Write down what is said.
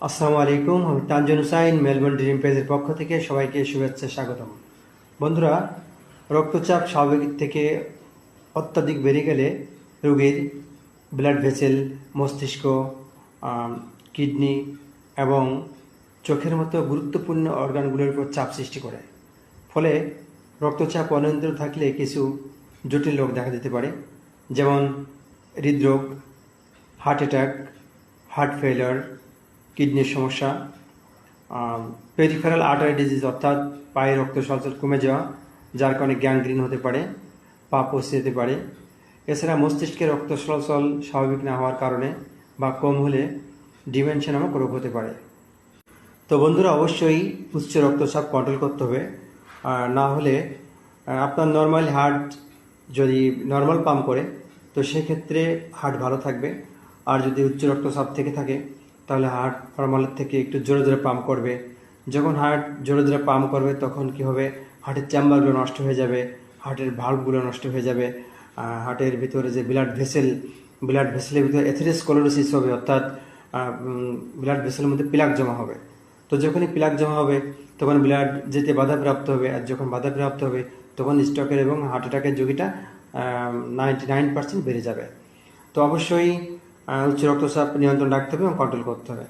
আসসালামু আলাইকুম, আমি তানজিন হুসাইন, মেলবোর্ন ড্রিম পেজের পক্ষ থেকে সবাইকে শুভেচ্ছা স্বাগতম। বন্ধুরা, রক্তচাপ স্বাভাবিক থেকে অত্যাধিক বেড়ে গেলে রোগীর ব্লাড ভেসেল, মস্তিষ্ক, কিডনি এবং চোখের মতো গুরুত্বপূর্ণ অর্গানগুলোর উপর চাপ সৃষ্টি করে। ফলে রক্তচাপ অনিয়ন্ত্রিত থাকলে কিছু জটিল রোগ দেখা দিতে পারে, যেমন হৃদরোগ, হার্ট অ্যাটাক, হার্ট ফেলিওর, কিডনির সমস্যা, পেরিফেরাল আর্টারি ডিজিজ অর্থাৎ পায়ে রক্ত চলাচল কমে যাওয়া, যার কারণে গ্যাংগ্রিন হতে পারে, পা পচে যেতে পারে। এছাড়া মস্তিষ্কে রক্ত চলাচল স্বাভাবিক না হওয়ার কারণে বা কম হলে ডিমেনশিয়া নামক রোগ হতে পারে। তো বন্ধুরা, অবশ্যই উচ্চ রক্তচাপ কন্ট্রোল করতে হবে। আর না হলে আপনার নর্মাল হার্ট যদি নর্মাল পাম্প করে, তো সেক্ষেত্রে হার্ট ভালো থাকবে। আর যদি উচ্চ রক্তচাপ থেকে থাকে, তাহলে হার্ট নর্মালের থেকে একটু জোরে জোরে পাম্প করবে। যখন হার্ট জোরে জোরে পাম্প করবে, তখন কি হবে, হার্টের চেম্বারগুলো নষ্ট হয়ে যাবে, হার্টের ভাল্বগুলো নষ্ট হয়ে যাবে, হার্টের ভিতরে যে ব্লাড ভেসেলের ভিতরে এথেরোস্ক্লেরোসিস হবে, অর্থাৎ ব্লাড ভেসেলের মধ্যে প্লাক জমা হবে। তো যখনই প্লাক জমা হবে, তখন ব্লাড যেতে বাধাপ্রাপ্ত হবে, আর যখন বাধাপ্রাপ্ত হবে, তখন স্ট্রোকের এবং হার্ট অ্যাটাকের ঝুঁকিটা 99% বেড়ে যাবে। তো অবশ্যই উচ্চ রক্তচাপ নিয়ন্ত্রণ রাখতে হবে এবং কন্ট্রোল করতে হবে।